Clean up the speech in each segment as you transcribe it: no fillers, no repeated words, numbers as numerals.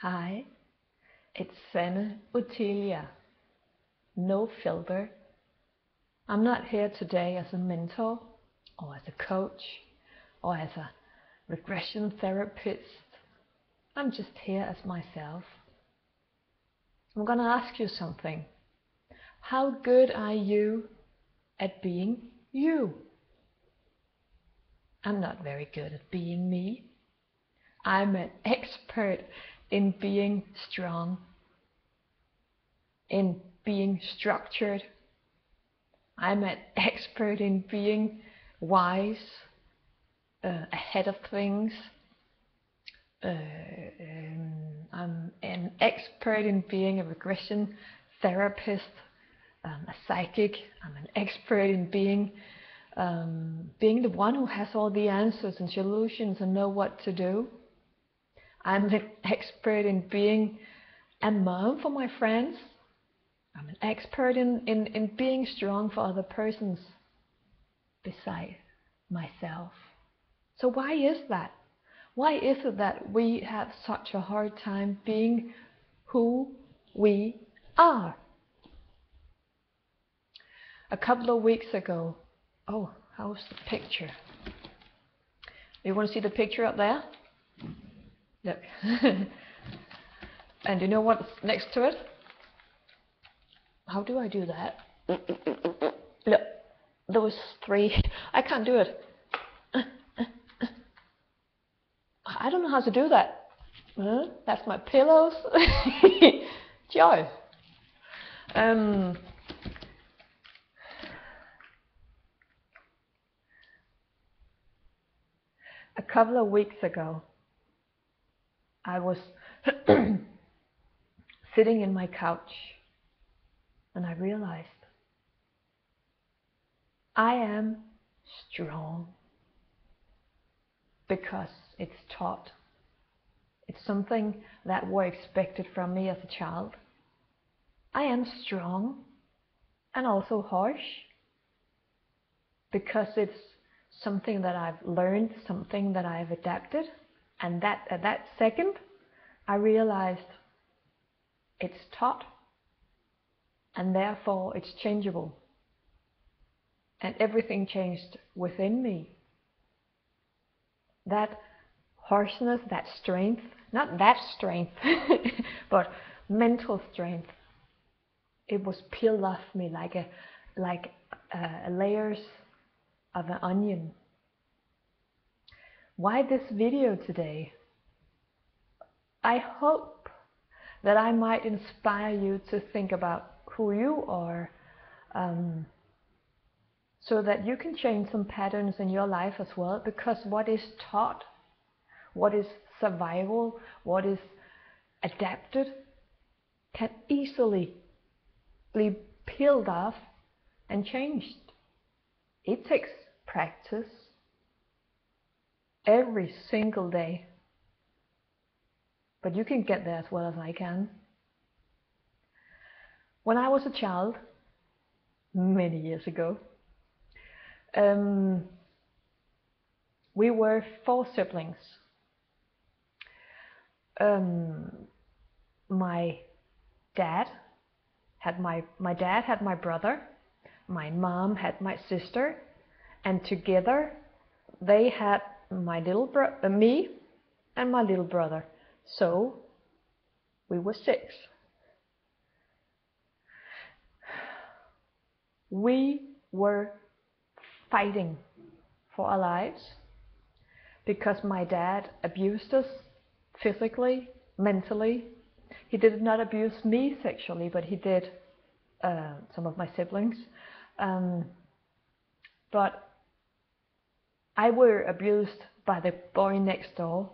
Hi, it's Sanne Ottilia. No filter. I'm not here today as a mentor, or as a coach, or as a regression therapist. I'm just here as myself. I'm gonna ask you something. How good are you at being you? I'm not very good at being me. I'm an expert in being strong, in being structured. I'm an expert in being wise, ahead of things. I'm an expert in being a regression therapist, a psychic. I'm an expert in being the one who has all the answers and solutions and know what to do. I'm an expert in being a mom for my friends. I'm an expert in being strong for other persons beside myself. So why is that? Why is it that we have such a hard time being who we are? A couple of weeks ago, oh, how's the picture? You want to see the picture up there? Look. And you know what's next to it? How do I do that? Look, those three. I can't do it. I don't know how to do that. That's my pillows. Joy. A couple of weeks ago, I was sitting in my couch and I realized I am strong because it's taught. It's something that were expected from me as a child. I am strong and also harsh because it's something that I've learned, something that I've adapted, and that at that second I realized it's taught and therefore it's changeable. And everything changed within me. That harshness, that strength, not that strength, but mental strength, it was peeled off me like layers of an onion. Why this video today? I hope that I might inspire you to think about who you are, so that you can change some patterns in your life as well, because what is taught, what is survival, what is adapted, can easily be peeled off and changed. It takes practice every single day, but you can get there as well as I can. When I was a child, many years ago, we were 4 siblings. My dad had my brother, my mom had my sister, and together they had me and my little brother. So we were 6. We were fighting for our lives because my dad abused us physically, mentally. He did not abuse me sexually, but he did some of my siblings. But I were abused by the boy next door.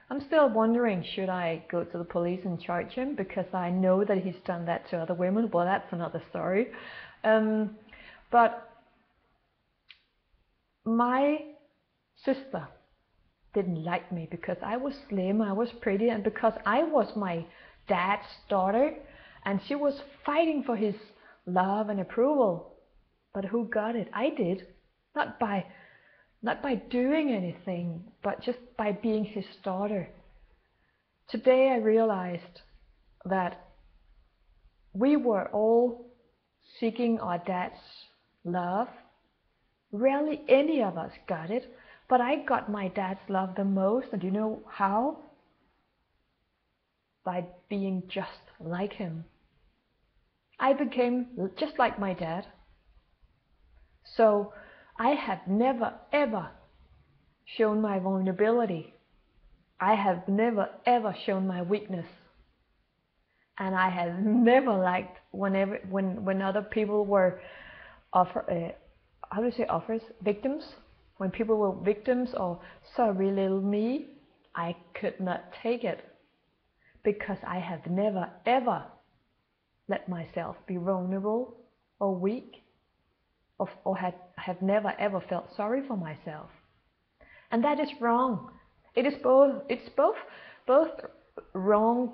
I'm still wondering, should I go to the police and charge him, because I know that he's done that to other women. Well, that's another story. But my sister didn't like me because I was slim, I was pretty, and because I was my dad's daughter, and she was fighting for his love and approval. But who got it? I did. Not by doing anything, but just by being his daughter. Today I realized that we were all seeking our dad's love. Rarely any of us got it, but I got my dad's love the most, and you know how? By being just like him. I became just like my dad. So I have never ever shown my vulnerability. I have never ever shown my weakness. And I have never liked when other people were victims. When people were victims or sorry little me, I could not take it, because I have never ever let myself be vulnerable or weak, or have never ever felt sorry for myself. And that is wrong. It's both wrong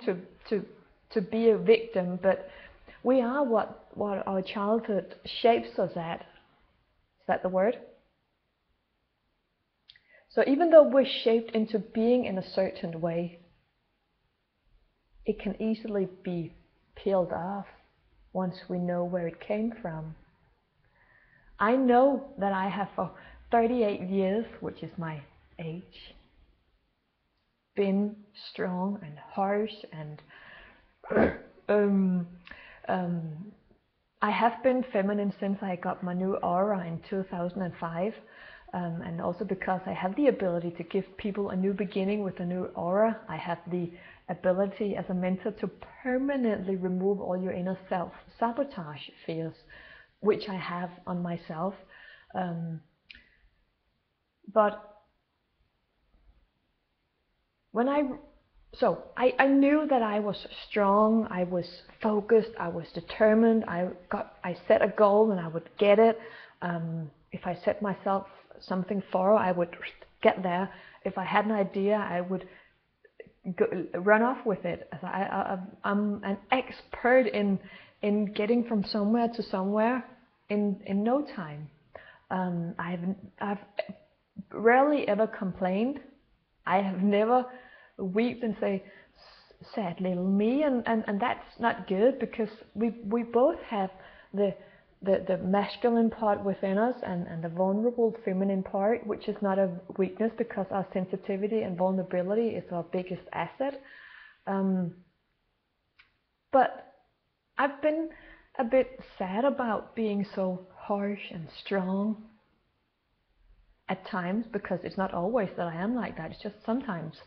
to be a victim, but we are what our childhood shapes us at. Is that the word? So even though we're shaped into being in a certain way, it can easily be peeled off once we know where it came from. I know that I have for 38 years, which is my age, been strong and harsh and I have been feminine since I got my new aura in 2005, and also because I have the ability to give people a new beginning with a new aura. I have the ability as a mentor to permanently remove all your inner self-sabotage fears, which I have on myself. But when I knew that I was strong, I was focused, I was determined. I set a goal and I would get it. If I set myself something for, I would get there. If I had an idea, I would run off with it. I'm an expert in getting from somewhere to somewhere in no time. I've rarely ever complained. I have never wept and say, sad little me, and that's not good, because we both have the masculine part within us and the vulnerable feminine part, which is not a weakness, because our sensitivity and vulnerability is our biggest asset. But I've been a bit sad about being so harsh and strong at times, because it's not always that I am like that, it's just sometimes.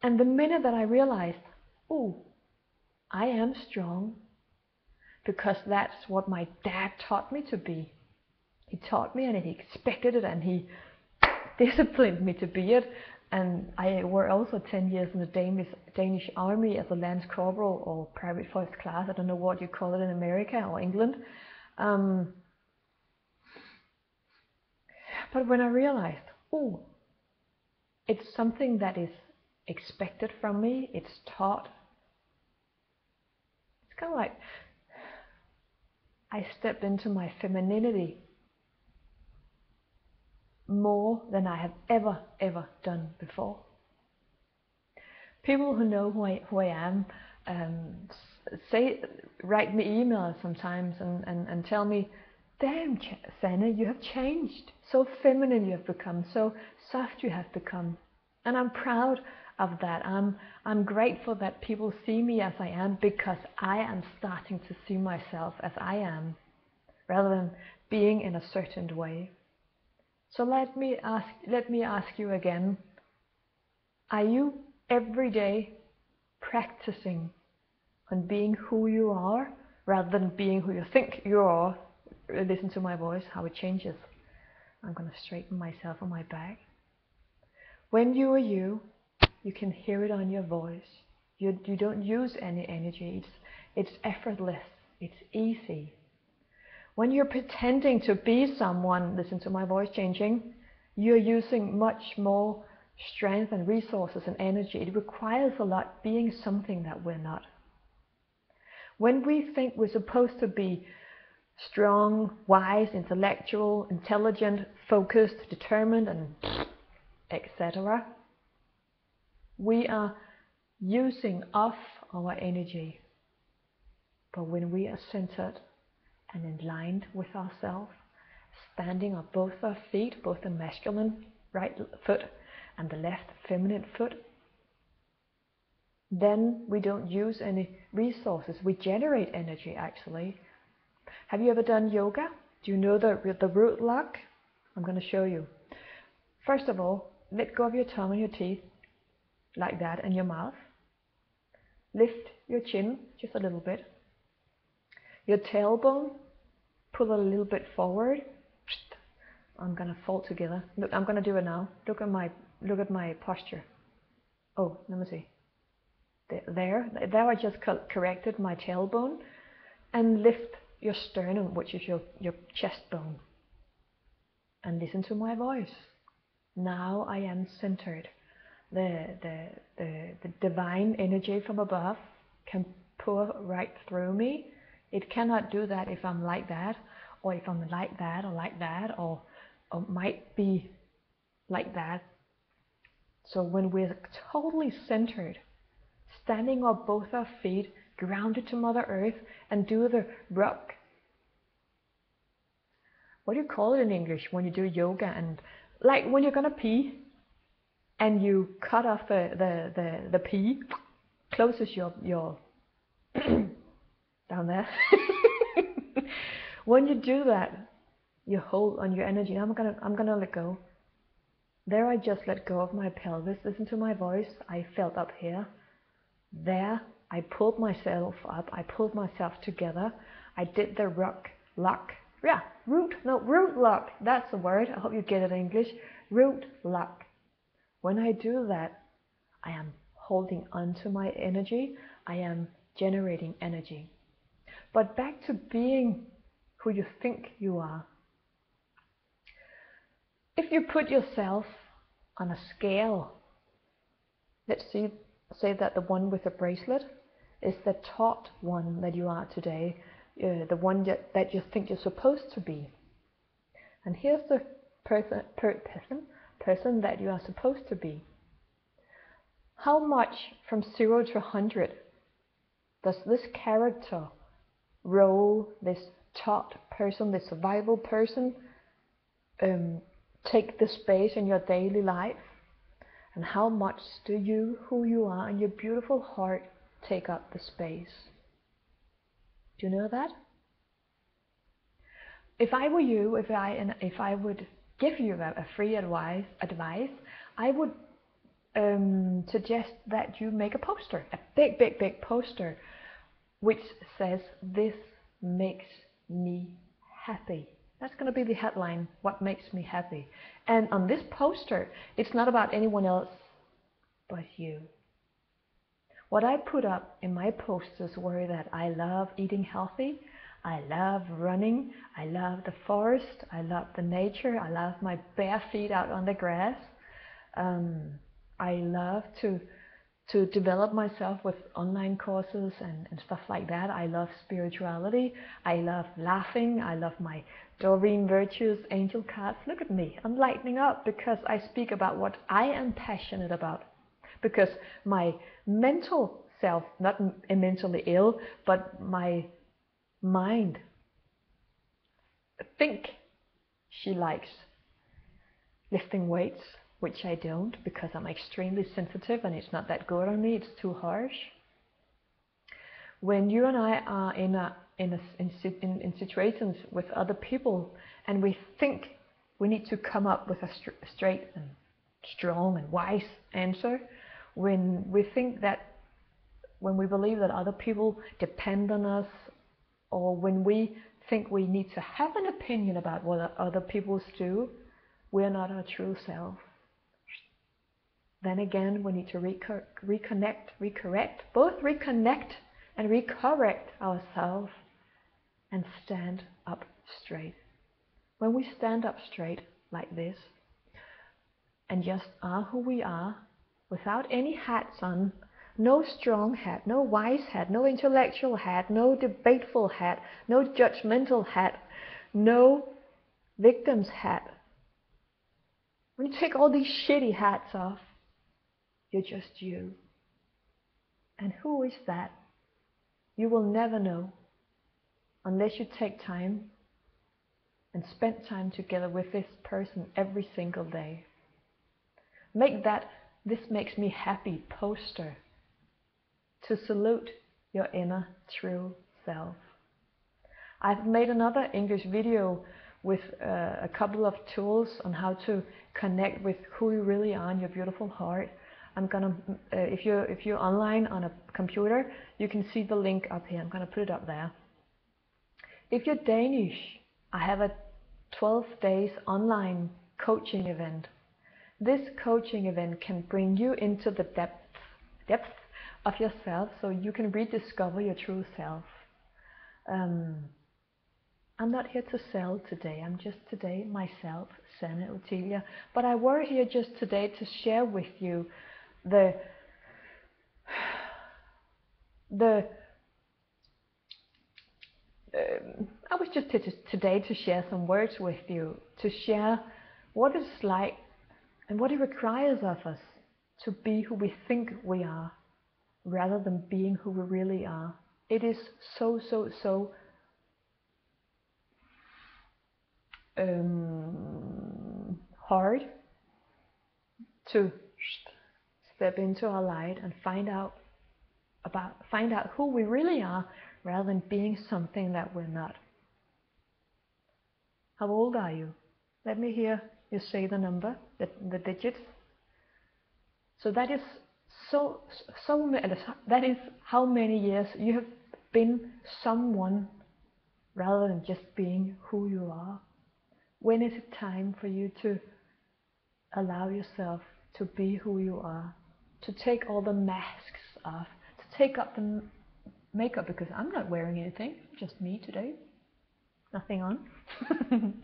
And the minute that I realized, oh, I am strong, because that's what my dad taught me to be. He taught me, and he expected it, and he disciplined me to be it. And I were also 10 years in the Danish army as a lance corporal or private first class. I don't know what you call it in America or England. But when I realized, oh, it's something that is expected from me, it's taught. It's kind of like I stepped into my femininity more than I have ever done before. People who know who I am write me emails sometimes and tell me, damn, Sanne, you have changed. So feminine you have become, so soft you have become. And I'm proud of that. I'm grateful that people see me as I am, because I am starting to see myself as I am, rather than being in a certain way. So let me ask you again, are you every day practicing on being who you are, rather than being who you think you are? Listen to my voice, how it changes. I'm going to straighten myself on my back. When you are you can hear it on your voice. You don't use any energy. It's effortless. It's easy. When you're pretending to be someone, listen to my voice changing, you're using much more strength and resources and energy. It requires a lot being something that we're not. When we think we're supposed to be strong, wise, intellectual, intelligent, focused, determined, and etc., we are using off our energy. But when we are centered and aligned with ourselves, standing on both our feet, both the masculine right foot and the left feminine foot, then we don't use any resources. We generate energy, actually. Have you ever done yoga? Do you know the root lock? I'm going to show you. First of all, let go of your tongue and your teeth, like that, and your mouth. Lift your chin just a little bit. Your tailbone, pull it a little bit forward. I'm going to fold together. Look, I'm going to do it now. Look at my posture. Oh, let me see. There I just corrected my tailbone. And lift your sternum, which is your chest bone. And listen to my voice. Now I am centered. The divine energy from above can pour right through me. It cannot do that if I'm like that, or if I'm like that, or might be like that. So when we're totally centered, standing on both our feet, grounded to Mother Earth, and do the rock. What do you call it in English when you do yoga? And like when you're gonna pee, and you cut off the pee, closes your down there. When you do that, you hold on your energy. I'm gonna let go. There I just let go of my pelvis. Listen to my voice. I felt up here. There I pulled myself up. I pulled myself together. I did the root lock. That's the word. I hope you get it in English. Root lock. When I do that, I am holding onto my energy. I am generating energy. But back to being who you think you are. If you put yourself on a scale, let's say that the one with the bracelet is the taught one that you are today, the one that you think you're supposed to be. And here's the person that you are supposed to be. How much from 0 to 100 does this character role, this taught person, this survival person, take the space in your daily life? And how much do you, who you are, and your beautiful heart take up the space? Do you know that? If I were you, if I would give you a free advice, I would suggest that you make a poster, a big poster, which says, "This makes me happy." That's going to be the headline, what makes me happy. And on this poster, it's not about anyone else but you. What I put up in my posters were that I love eating healthy, I love running, I love the forest, I love the nature, I love my bare feet out on the grass. I love to develop myself with online courses and stuff like that. I love spirituality. I love laughing. I love my Doreen Virtues angel cards. Look at me. I'm lighting up because I speak about what I am passionate about. Because my mental self, not mentally ill, but my mind, think she likes lifting weights, which I don't because I'm extremely sensitive and it's not that good on me, it's too harsh. When you and I are in situations with other people and we think we need to come up with a straight and strong and wise answer, when we believe that other people depend on us, or when we think we need to have an opinion about what other people do, we're not our true self. Then again, we need to both reconnect and recorrect ourselves and stand up straight. When we stand up straight like this and just are who we are, without any hats on, no strong hat, no wise hat, no intellectual hat, no debateful hat, no judgmental hat, no victim's hat. When you take all these shitty hats off, you're just you. And who is that? You will never know unless you take time and spend time together with this person every single day. Make that "this makes me happy" poster to salute your inner true self. I've made another English video with a couple of tools on how to connect with who you really are in your beautiful heart. I'm gonna, if you're online on a computer, you can see the link up here. I'm gonna put it up there. If you're Danish, I have a 12 days online coaching event. This coaching event can bring you into the depth of yourself, so you can rediscover your true self. I'm not here to sell today. I'm just today myself, Sanne Ottilia. But I were here just today to share with you I was just today to share some words with you, to share what it's like and what it requires of us to be who we think we are, rather than being who we really are. It is so hard to step into our light and find out who we really are, rather than being something that we're not. How old are you? Let me hear you say the number, the digits. So that is that is how many years you have been someone rather than just being who you are. When is it time for you to allow yourself to be who you are, to take all the masks off, to take up the makeup, because I'm not wearing anything, just me today, nothing on. Do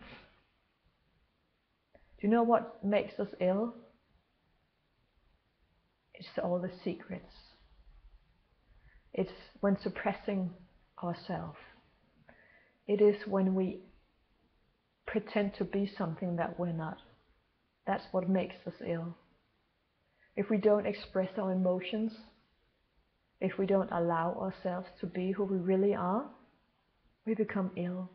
you know what makes us ill? It's all the secrets. It's when suppressing ourselves. It is when we pretend to be something that we're not. That's what makes us ill. If we don't express our emotions, if we don't allow ourselves to be who we really are, we become ill.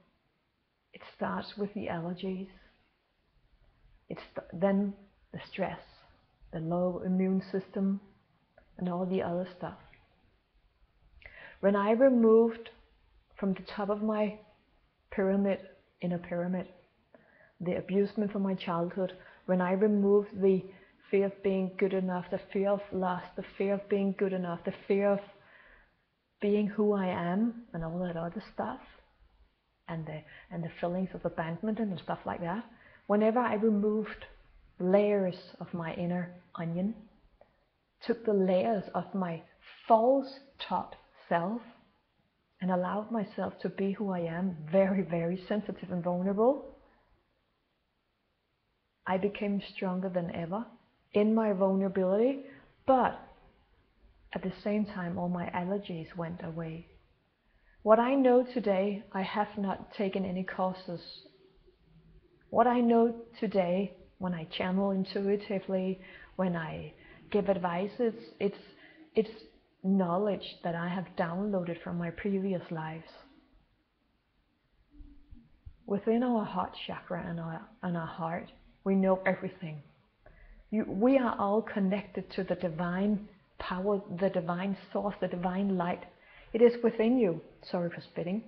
It starts with the allergies. It's then the stress, the low immune system, and all the other stuff. When I removed from the top of my pyramid, inner pyramid, the abusement from my childhood, when I removed the fear of being good enough, the fear of loss, the fear of being good enough, the fear of being who I am, and all that other stuff, and the feelings of abandonment and stuff like that, whenever I removed layers of my inner onion, took the layers of my false taught self, and allowed myself to be who I am, very, very sensitive and vulnerable, I became stronger than ever in my vulnerability, but at the same time all my allergies went away. What I know today, I have not taken any courses. What I know today, when I channel intuitively, when I give advices, it's knowledge that I have downloaded from my previous lives. Within our heart chakra and our heart, we know everything. We are all connected to the divine power, the divine source, the divine light. It is within you. Sorry for spitting.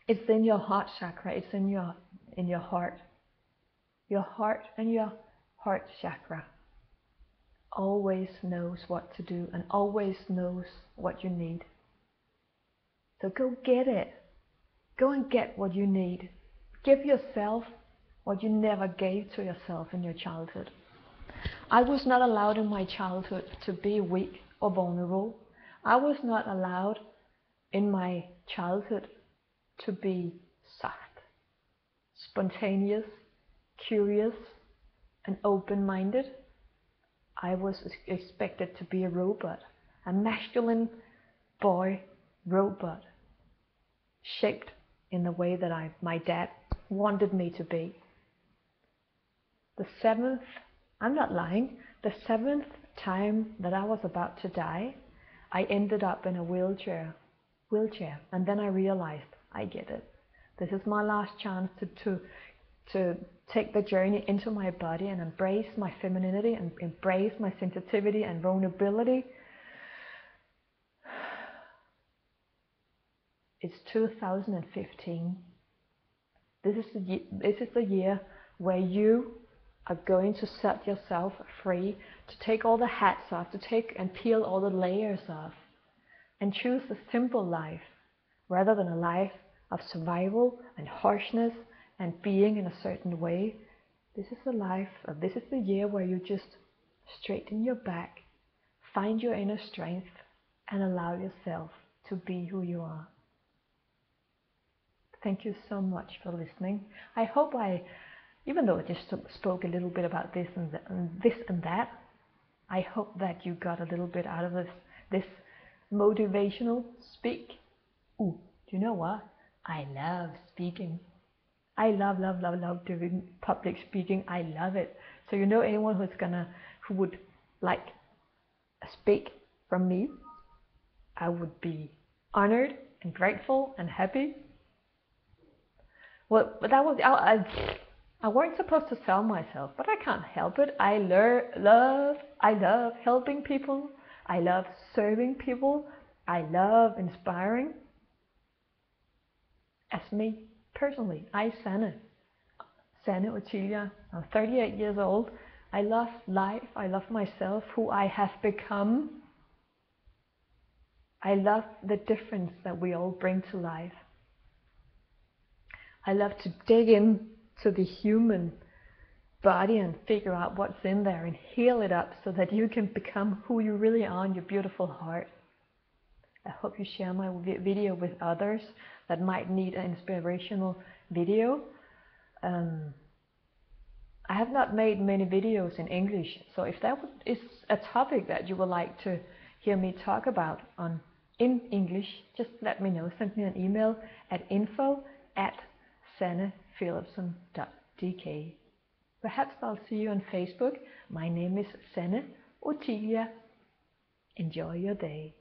It's in your heart chakra. It's in your heart. Your heart and your heart chakra always knows what to do and always knows what you need. So go get it. Go and get what you need. Give yourself what you never gave to yourself in your childhood. I was not allowed in my childhood to be weak or vulnerable. I was not allowed in my childhood to be soft, spontaneous, curious, and open-minded. I was expected to be a robot, a masculine boy robot, shaped in the way that my dad wanted me to be. I'm not lying, the 7th time that I was about to die, I ended up in a wheelchair, and then I realized, I get it. This is my last chance to take the journey into my body and embrace my femininity and embrace my sensitivity and vulnerability. It's 2015. This is the year where you are going to set yourself free, to take all the hats off, to take and peel all the layers off, and choose a simple life rather than a life of survival and harshness and being in a certain way. This is the year where you just straighten your back, find your inner strength, and allow yourself to be who you are. Thank you so much for listening. I hope even though I just spoke a little bit about this and that, I hope that you got a little bit out of this motivational speak. Ooh, do you know what? I love speaking. I love doing public speaking. I love it. So you know, anyone who would like speak from me, I would be honored and grateful and happy. Well, but I weren't supposed to sell myself, but I can't help it. I love helping people. I love serving people. I love inspiring. As me, personally, Sanne Ottilia. I'm 38 years old. I love life. I love myself, who I have become. I love the difference that we all bring to life. I love to dig into the human body and figure out what's in there and heal it up so that you can become who you really are in your beautiful heart. I hope you share my video with others that might need an inspirational video. I have not made many videos in English, so if that is a topic that you would like to hear me talk about in English, just let me know. Send me an email at info@sannephilipsen.dk. Perhaps I'll see you on Facebook. My name is Sanne Ottilia. Enjoy your day.